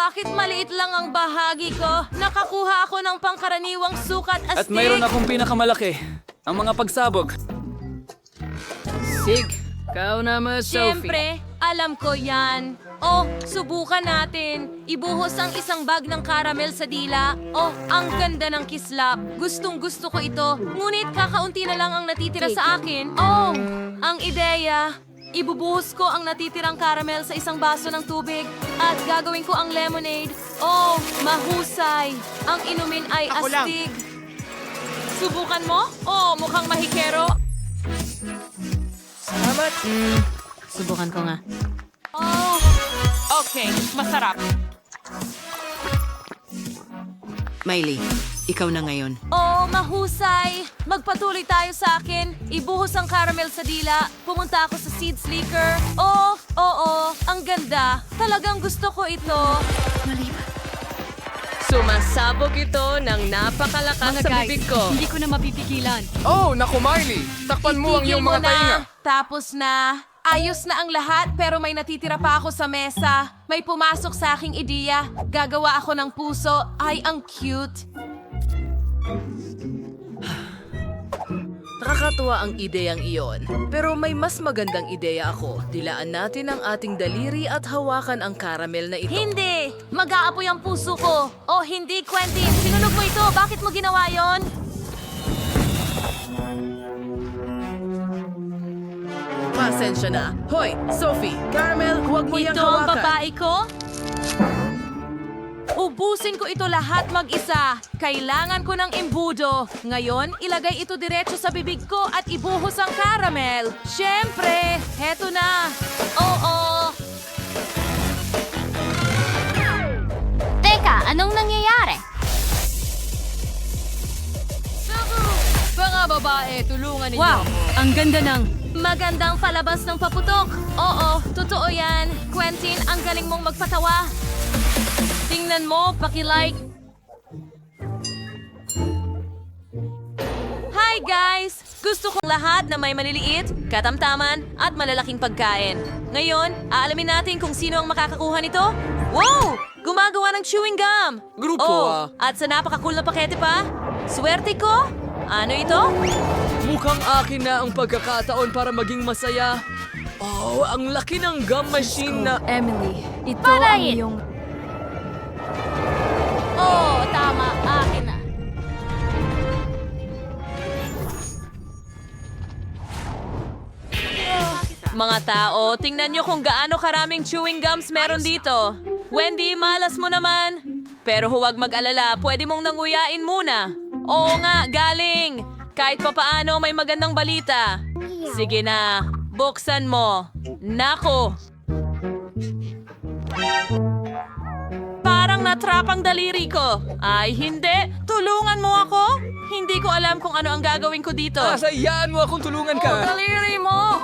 Bakit maliit lang ang bahagi ko? Nakakuha ako ng pangkaraniwang sukat astig. At mayroon akong pinakamalaki, ang mga pagsabog. Sig, kau naman, Sophie. Siyempre, alam ko yan. Oh, subukan natin. Ibuhos ang isang bag ng caramel sa dila. Oh, ang ganda ng kislap. Gustong gusto ko ito. Ngunit kakaunti na lang ang natitira sa akin. Oh, ang ideya. Ibubuhos ko ang natitirang caramel sa isang baso ng tubig at gagawin ko ang lemonade. Oh, mahusay. Ang inumin ay astig. Subukan mo? Oh, mukhang mahikero. Salamat. Subukan ko nga. Oh, okay. Masarap. Miley, ikaw na ngayon. Oh, mahusay! Magpatuloy tayo sa akin. Ibuhos ang caramel sa dila. Pumunta ako sa seed slicker. Oh, oo. Ang ganda. Talagang gusto ko ito. Sumasabog ito ng napakalakas sa bibig ko. Hindi ko na mapipigilan. Oh, naku Marley! Takpan mo ang Itigil iyong mo mga tainga. Tapos na. Ayos na ang lahat pero may natitira pa ako sa mesa. May pumasok sa aking ideya. Gagawa ako ng puso. Ay, ang cute. Nakakatuwa ang ideyang iyon. Pero may mas magandang ideya ako. Dilaan natin ang ating daliri at hawakan ang caramel na ito. Hindi! Mag-aapoy ang puso ko. Oh, hindi, Quentin. Sinunog mo ito. Bakit mo ginawa yon? Pasensya na. Hoy, Sophie, caramel, huwag mo yang Ito ang hawakan. babae ko? Ubusin ko ito lahat mag-isa. Kailangan ko ng imbudo. Ngayon, ilagay ito diretso sa bibig ko at ibuhos ang caramel. Siyempre, heto na. Oo. Teka, anong nangyayari? Mga babae, tulungan ninyo. Wow, ang ganda ng... Magandang palabas ng paputok. Oo, totoo yan. Quentin, ang galing mong magpatawa. Tingnan mo, paki-like. Hi guys! Gusto kong lahat na may maliliit, katamtaman, at malalaking pagkain. Ngayon, aalamin natin kung sino ang makakakuha nito. Wow! Gumagawa ng chewing gum! Grupo, Oh, at sa napaka-cool na pakete pa. Swerte ko? Ano ito? Mukhang akin na ang pagkakataon para maging masaya. Oh, ang laki ng gum machine na... Emily, ito Palayin! ang iyong... Oh, tama. Akin na. Mga tao, tingnan nyo kung gaano karaming chewing gums meron dito. Wendy, malas mo naman. Pero huwag mag-alala, pwede mong nanguyain muna. Oo nga, galing. Kahit papaano may magandang balita. Sige na, buksan mo. Nako. Parang natrap ang daliri ko. Ay, hindi. Tulungan mo ako. Hindi ko alam kung ano ang gagawin ko dito. Sayaan mo akong tulungan ka. Daliri mo!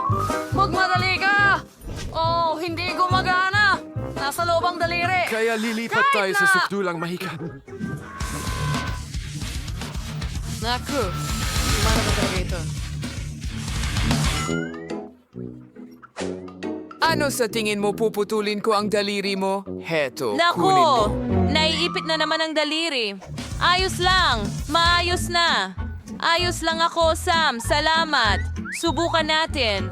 Magmadali ka! Oh, hindi gumagana. Nasa loob ang daliri. Kaya lilipat Kahit tayo sa na- sukdulang mahika. Naku, mana ba talaga ito? Ano sa tingin mo puputulin ko ang daliri mo? Heto, kunin mo. Nako, naiipit na naman ang daliri. Ayos lang, maayos na. Ayos lang ako, Sam. Salamat. Subukan natin.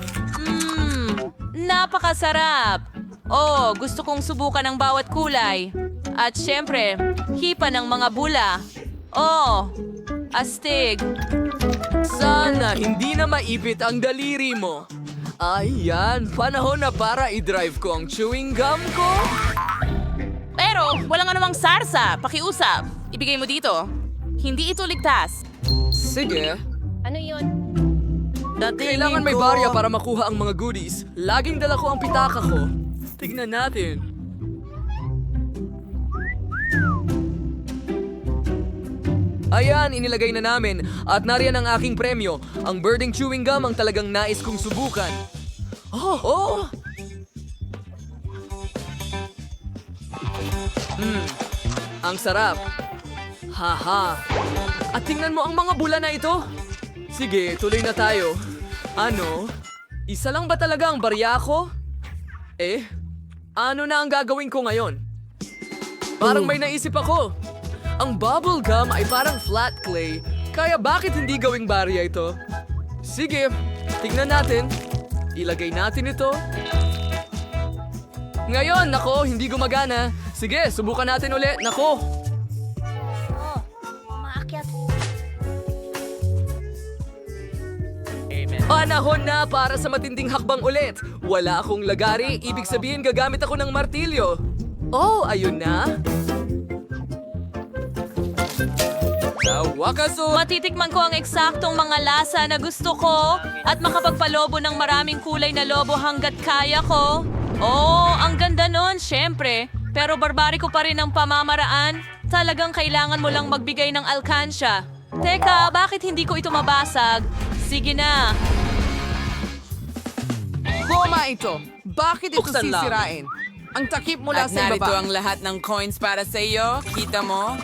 Napakasarap. Oh, gusto kong subukan ang bawat kulay. At syempre, hipa ng mga bula. Oh, astig. Sana hindi na maipit ang daliri mo. Ayan, panahon na para i-drive ko ang chewing gum ko. Pero, walang anumang sarsa. Pakiusap. Ibigay mo dito. Hindi ito ligtas. Sige. Ano yun? Kailangan may barya para makuha ang mga goodies. Laging dala ko ang pitaka ko. Tignan natin. Ayan, inilagay na namin. At nariyan ang aking premyo. Ang birding chewing gum ang talagang nais kong subukan. Oh! Ang sarap. Haha. At tingnan mo ang mga bula na ito. Sige, tuloy na tayo. Ano? Isa lang ba talaga ang barya ko? Ano na ang gagawin ko ngayon? Parang may naisip ako. Ang bubble gum ay parang flat clay, kaya bakit hindi gawing barya ito? Sige, tingnan natin. Ilagay natin ito. Ngayon, nako, hindi gumagana. Sige, subukan natin ulit. Nako, panahon na para sa matinding hakbang ulit. Wala akong lagari, ibig sabihin gagamit ako ng martilyo. Oh, ayun na. Sa wakas, Matitikman ko ang eksaktong mga lasa na gusto ko at makapagpalobo ng maraming kulay na lobo hanggat kaya ko. Oh, ang ganda nun, syempre. Pero barbariko pa rin ang pamamaraan. Talagang kailangan mo lang magbigay ng alkansya. Teka, bakit hindi ko ito mabasag? Sige na. Goma ito. Bakit ito Buksan lang. sisirain? Ang takip mula At sa narito ibaba. ang lahat ng coins para sa iyo. Kita mo?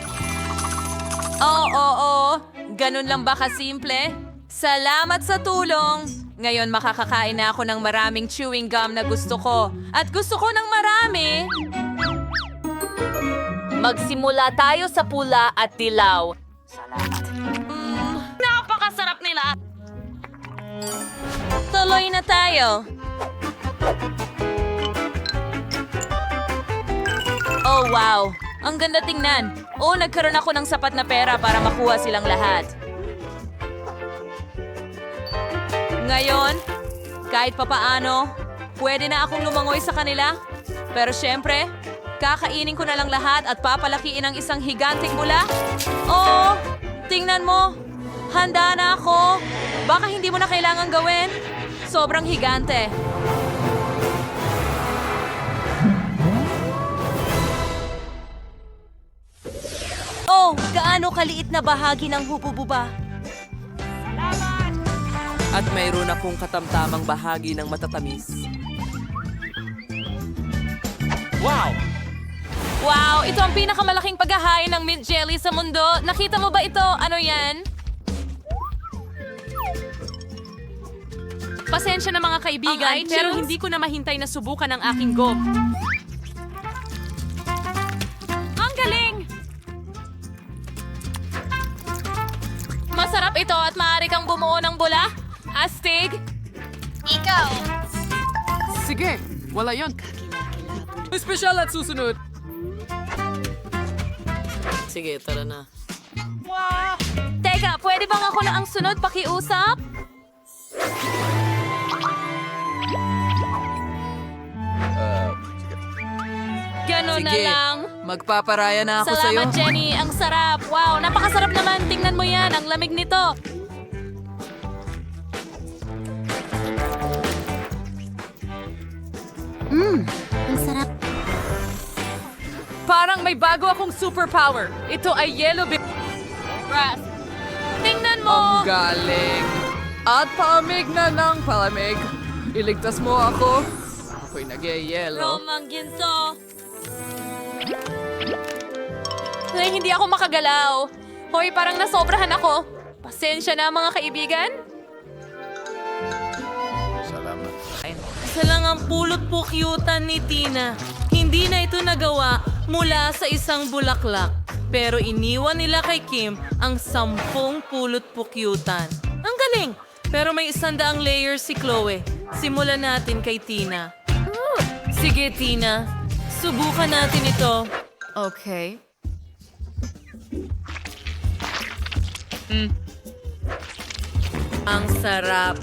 Oo. Ganun lang ba kasimple? Salamat sa tulong. Ngayon makakakain na ako ng maraming chewing gum na gusto ko. At gusto ko ng marami. Magsimula tayo sa pula at dilaw. Napakasarap nila. Tuloy na tayo. Oh, wow. Ang ganda tingnan. Oh, nagkaroon ako ng sapat na pera para makuha silang lahat. Ngayon, kahit papaano, pwede na akong lumangoy sa kanila. Pero syempre, kakainin ko na lang lahat at papalakiin ang isang higanting bula. Oh, tingnan mo. Handa na ako. Baka hindi mo na kailangan gawin. Sobrang higante. Oh, gaano kaliit na bahagi ng hubububa. At mayroon akong katamtamang bahagi ng matatamis. Wow, ito ang pinakamalaking paghahain ng mint jelly sa mundo. Nakita mo ba ito? Ano yan? Pasensya na mga kaibigan, pero hindi ko na mahintay na subukan ang aking gum. Ang galing! Masarap ito at maaari kang bumuo ng bula. Astig! Sige, wala yon. Espesyal at susunod. Sige, tara na. Teka, pwede bang ako na ang sunod pakiusap? Ganon na Sige, lang. magpaparaya na ako sa'yo. Salamat, Jenny. Ang sarap. Wow, napakasarap naman. Tingnan mo yan. Ang lamig nito. Ang sarap. Parang may bago akong superpower. Ito ay yellow grass. Tingnan mo! Ang galing. At palamig na ng palamig. Iligtas mo ako. Ako'y nag-yellow. Romang ginto. Ay, hindi ako makagalaw. Hoy, parang nasobrahan ako. Pasensya na mga kaibigan. Isa lang ang pulot-pukyutan ni Tina. Hindi na ito nagawa mula sa isang bulaklak. Pero iniwan nila kay Kim ang 10 pulot-pukyutan. Ang galing! Pero may 100 layers si Chloe. Simulan natin kay Tina. Sige, Tina. Subukan natin ito. Okay. Ang sarap.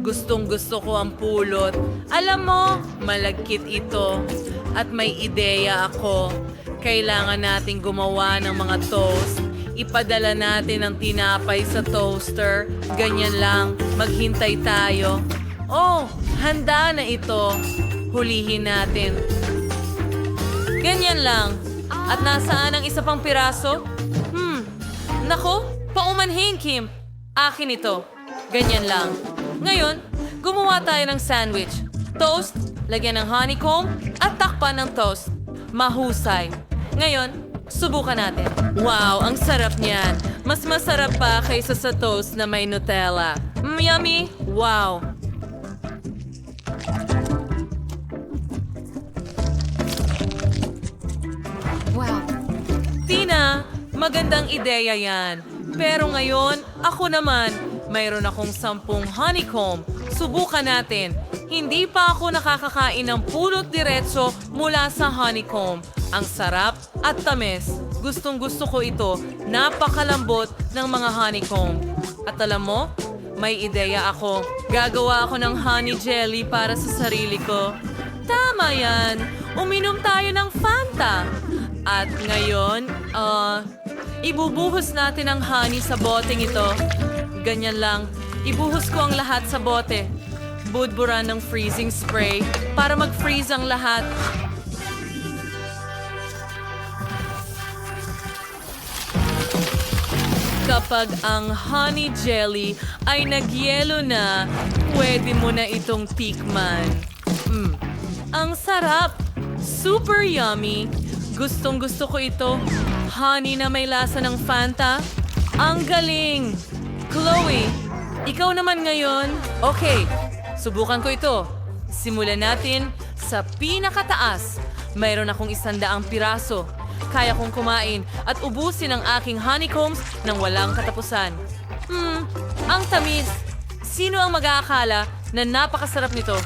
Gustong-gusto ko ang pulot. Alam mo, malagkit ito. At may ideya ako. Kailangan nating gumawa ng mga toast. Ipadala natin ang tinapay sa toaster. Ganyan lang. Maghintay tayo. Oh, handa na ito. Hulihin natin. Ganyan lang. At nasaan ang isa pang piraso? Nako, paumanhin, Kim. Akin ito. Ganyan lang. Ngayon, gumawa tayo ng sandwich. Toast, lagyan ng honeycomb, at takpan ng toast. Mahusay. Ngayon, subukan natin. Wow, ang sarap niyan. Mas masarap pa kaysa sa toast na may Nutella. Yummy! Wow! Wow. Magandang ideya yan. Pero ngayon, ako naman, mayroon akong 10 honeycomb. Subukan natin. Hindi pa ako nakakakain ng pulot diretso mula sa honeycomb. Ang sarap at tamis. Gustong gusto ko ito. Napakalambot ng mga honeycomb. At alam mo, may ideya ako. Gagawa ako ng honey jelly para sa sarili ko. Tama yan. Uminom tayo ng Fanta. At ngayon, ibubuhos natin ang honey sa boteng ito. Ganyan lang. Ibuhos ko ang lahat sa bote. Budburan ng freezing spray para mag-freeze ang lahat. Kapag ang honey jelly ay nagyelo na, pwede mo na itong tikman. Ang sarap! Super yummy! Gustong gusto ko ito. Honey na may lasa ng Fanta. Ang galing! Chloe, ikaw naman ngayon. Okay, subukan ko ito. Simulan natin sa pinakataas. Mayroon akong 100 piraso. Kaya kong kumain at ubusin ang aking honeycombs nang walang katapusan. Ang tamis. Sino ang mag-aakala na napakasarap nito?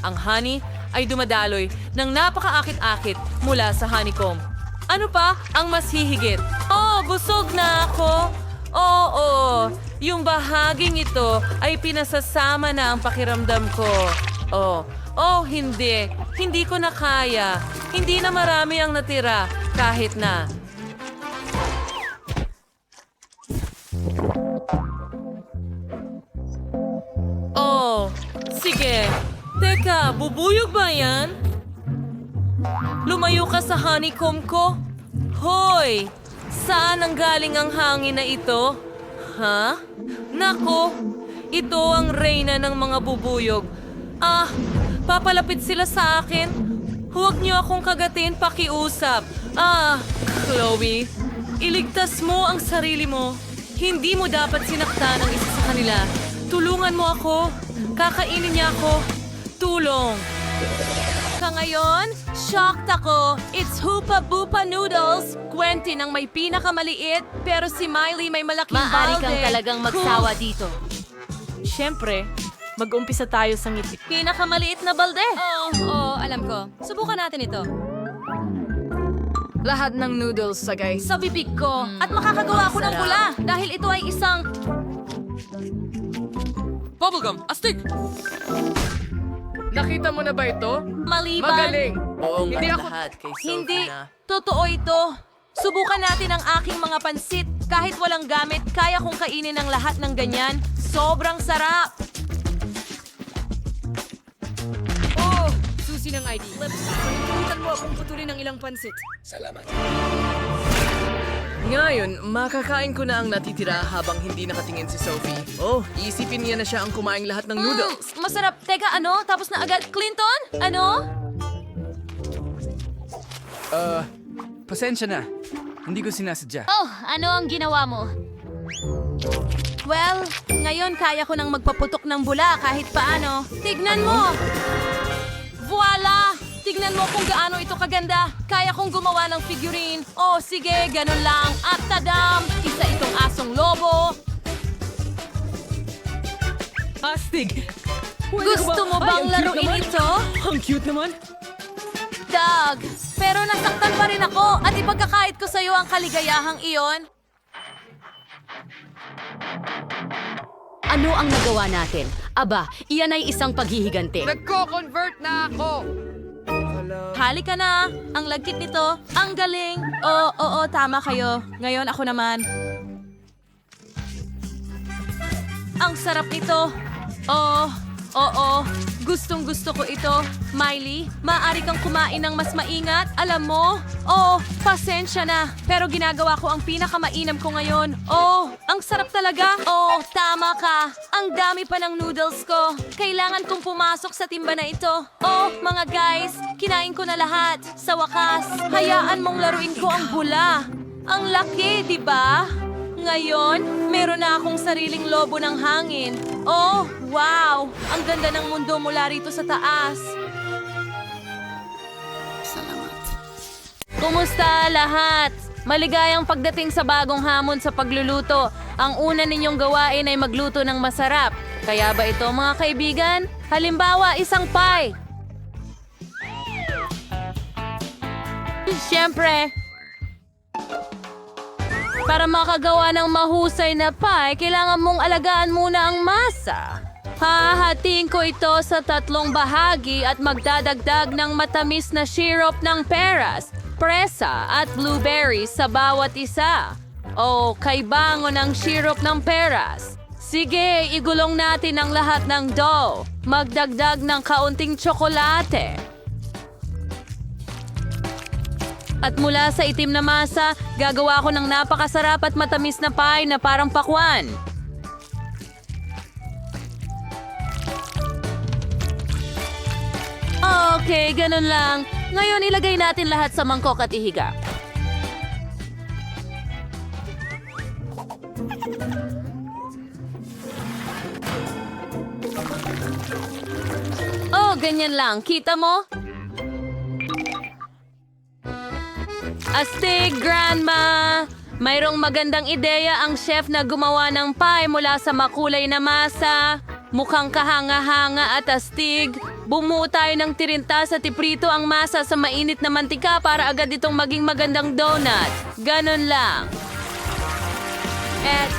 Ang honey ay dumadaloy ng napakaakit-akit mula sa honeycomb. Ano pa ang mas hihigit? Oh, busog na ako! Oo, yung bahaging ito ay pinasasama na ang pakiramdam ko. Hindi. Hindi ko na kaya. Hindi na marami ang natira kahit na. Sige. Teka, bubuyog ba yan? Lumayo ka sa honeycomb ko. Hoy! Saan ang galing ang hangin na ito? Ha? Nako! Ito ang reyna ng mga bubuyog. Papalapit sila sa akin. Huwag niyo akong kagatin, pakiusap. Chloe, iligtas mo ang sarili mo. Hindi mo dapat sinaktan ang isa sa kanila. Tulungan mo ako. Kakainin niya ako. Tulong. Ngayon, shocked ako. It's Hoopa Boopa Noodles. Quentin ang may pinakamaliit, pero si Miley may malaking balde. Maaari kang talagang magsawa dito. Siyempre, mag-umpisa tayo sa ngiti. Pinakamaliit na balde. Alam ko. Subukan natin ito. Lahat ng noodles sagay. Sa bibig ko. At makakagawa ako ng pula dahil ito ay isang... Bubblegum, astig! Nakita mo na ba ito? Maliban. Magaling! Oo Hindi nga ako- lahat kay Sophie Hindi. na. Totoo ito. Subukan natin ang aking mga pansit. Kahit walang gamit, kaya kong kainin ang lahat ng ganyan. Sobrang sarap. Susi ng ID. Pagkakalimutan mo akong putulin ng ilang pansit. Salamat. Ngayon, makakain ko na ang natitira habang hindi nakatingin si Sophie. Iisipin niya na siya ang kumaing lahat ng noodles. Masarap. Teka, ano? Tapos na agad. Clinton? Ano? Pasensya na. Hindi ko sinasadya. Ano ang ginawa mo? Well, ngayon kaya ko nang magpaputok ng bula kahit paano. Tignan mo! Voila! Tignan mo kung gaano ito kaganda. Kaya kong gumawa ng figurine. Sige, ganun lang. At tadam! Isa itong asong lobo. Astig! Gusto mo bang laruin ito? Ang cute naman! Doug, pero nasaktan pa rin ako at ipagkakait ko sa'yo ang kaligayahang iyon. Ano ang nagawa natin? Aba, iyan ay isang paghihigante. Nagko-convert na ako. Halika na. Ang lagkit nito. Ang galing. Oo, tama kayo. Ngayon ako naman. Ang sarap nito. Oo. Gustong gusto ko ito. Miley, maaari kang kumain ng mas maingat. Alam mo? Pasensya na. Pero ginagawa ko ang pinakamainam ko ngayon. Ang sarap talaga. Tama ka. Ang dami pa ng noodles ko. Kailangan kong pumasok sa timba na ito. Mga guys, kinain ko na lahat. Sa wakas, hayaan mong laruin ko ang bula. Ang laki, di ba? Ngayon, meron na akong sariling lobo ng hangin. Wow! Ang ganda ng mundo mula rito sa taas. Kumusta lahat? Maligayang pagdating sa bagong hamon sa pagluluto. Ang una ninyong gawain ay magluto ng masarap. Kaya ba ito mga kaibigan? Halimbawa, isang pie. Siyempre, para makagawa ng mahusay na pie, kailangan mong alagaan muna ang masa. Hahatiin ko ito sa 3 bahagi at magdadagdag ng matamis na syrup ng peras, presa at blueberries sa bawat isa. O kaibango ng syrup ng peras. Sige, igulong natin ang lahat ng dough. Magdagdag ng kaunting tsokolate. At mula sa itim na masa, gagawa ko ng napakasarap at matamis na pie na parang pakwan. Okay, ganun lang. Ngayon ilagay natin lahat sa mangkok at ihiga. Oh, ganyan lang. Kita mo? Astig, Grandma! Mayroong magandang ideya ang chef na gumawa ng pie mula sa makulay na masa. Mukhang kahanga-hanga at astig. Bumuo tayo ng tirinta sa tiprito ang masa sa mainit na mantika para agad itong maging magandang donut. Ganon lang. At...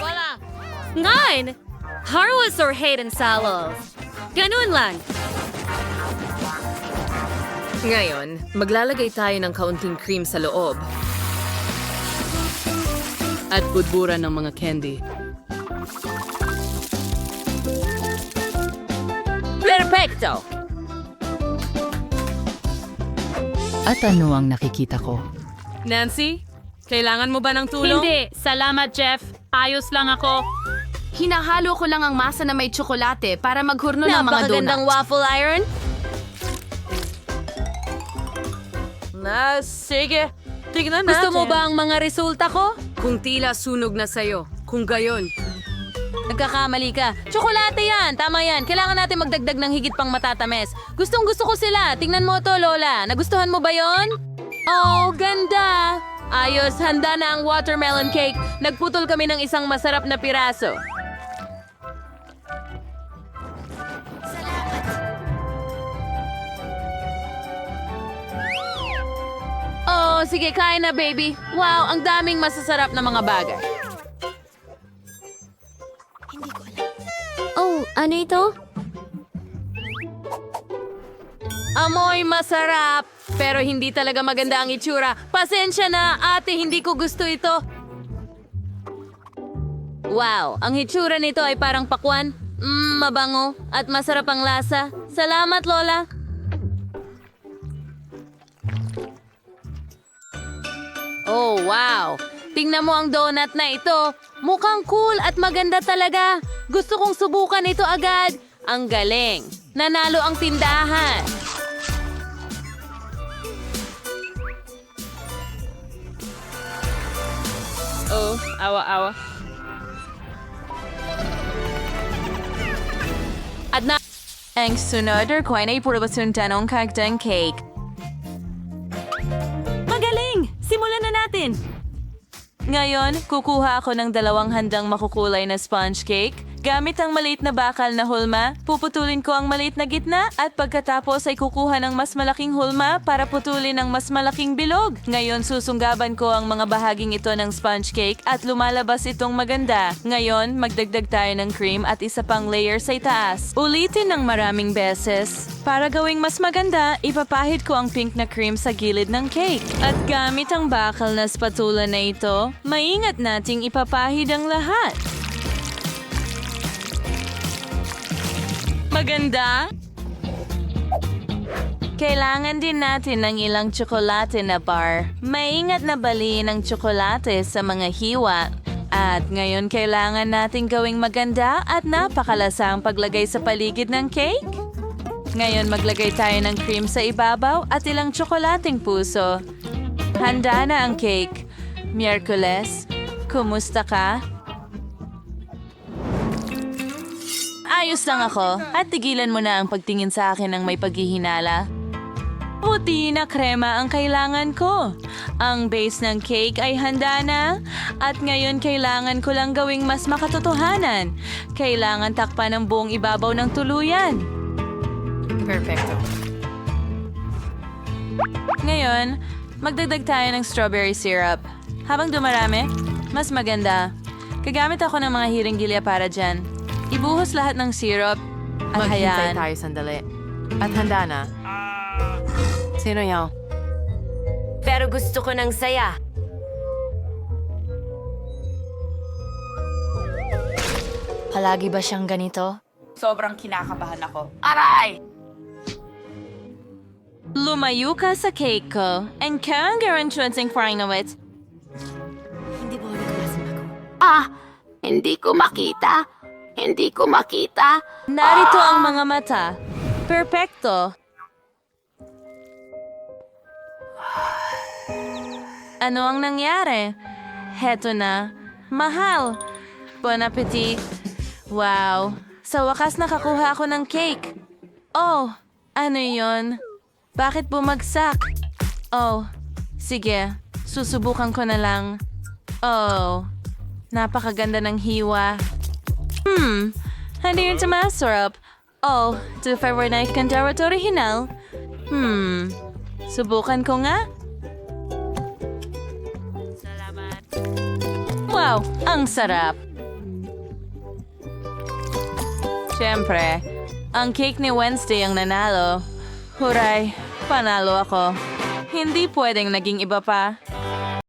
Wala! Ngayon, harwas or hayden salo. Ganun lang. Ngayon, maglalagay tayo ng kaunting cream sa loob. At budburan ng mga candy. Perfecto! At ano ang nakikita ko? Nancy, kailangan mo ba ng tulong? Hindi. Salamat, Jeff. Ayos lang ako. Hinahalo ko lang ang masa na may tsokolate para maghurno ng mga Napakagandang donut. waffle iron. Sige. Tignan natin. Gusto mo ba ang mga resulta ko? Kung tila sunog na sa'yo. Kung gayon. Nagkakamali ka. Tsokolate yan. Tama yan. Kailangan natin magdagdag ng higit pang matatamis. Gustong gusto ko sila. Tingnan mo to, Lola. Nagustuhan mo ba yon? Oh, ganda. Ayos, handa na ang watermelon cake. Nagputol kami ng isang masarap na piraso. Oh, sige, kain na, baby. Wow, ang daming masasarap na mga bagay. Oh, ano ito? Amoy masarap, pero hindi talaga maganda ang itsura. Pasensya na, ate, hindi ko gusto ito. Wow, ang itsura nito ay parang pakwan. Mabango at masarap ang lasa. Salamat, Lola. Oh, wow. Tingnan mo ang donut na ito. Mukhang cool at maganda talaga. Gusto kong subukan ito agad. Ang galing. Nanalo ang tindahan. Oh, awa-awa. At na... Ang sunod ko ay purbasuntan ng kagdang cake. Magaling! Simulan na natin! Ngayon, kukuha ako ng 2 handang makukulay na sponge cake. Gamit ang maliit na bakal na hulma, puputulin ko ang maliit na gitna at pagkatapos ay kukuha ng mas malaking hulma para putulin ang mas malaking bilog. Ngayon, susunggaban ko ang mga bahaging ito ng sponge cake at lumalabas itong maganda. Ngayon, magdagdag tayo ng cream at isa pang layer sa itaas. Ulitin ng maraming beses. Para gawing mas maganda, ipapahid ko ang pink na cream sa gilid ng cake. At gamit ang bakal na spatula na ito, maingat nating ipapahid ang lahat. Maganda? Kailangan din natin ng ilang tsokolate na bar. Maingat na baliin ang tsokolate sa mga hiwa. At ngayon kailangan natin gawing maganda at napakalasa ang paglagay sa paligid ng cake. Ngayon maglagay tayo ng cream sa ibabaw at ilang tsokolating puso. Handa na ang cake. Miyerkules, kumusta ka? Ayos lang ako at tigilan mo na ang pagtingin sa akin ng may paghihinala. Puti na krema ang kailangan ko. Ang base ng cake ay handa na. At ngayon kailangan ko lang gawing mas makatotohanan. Kailangan takpan ang buong ibabaw ng tuluyan. Perfecto. Ngayon, magdagdag tayo ng strawberry syrup. Habang dumarami, mas maganda. Gagamit ako ng mga hiringgilya para dyan. Ibuhos lahat ng syrup at Maghintay hayaan. tayo sandali. At handa na. Sino yaw? Pero gusto ko ng saya. Palagi ba siyang ganito? Sobrang kinakabahan ako. Lumayo ka sa cake ko. And kang garantuansing frying na wit. Hindi ko makita. Hindi ko makita. Narito ang mga mata. Perpekto. Ano ang nangyari? Heto na. Mahal. Bon appetit. Wow. Sa wakas nakakuha ako ng cake. Oh, ano yon? Bakit bumagsak? Oh, sige. Susubukan ko na lang. Oh, napakaganda ng hiwa. Hindi yun sumasarap. Oh, to favor na ikandara to original. Subukan ko nga. Wow, ang sarap. Siyempre, ang cake ni Wednesday ang nanalo. Huray, panalo ako. Hindi pwedeng naging iba pa.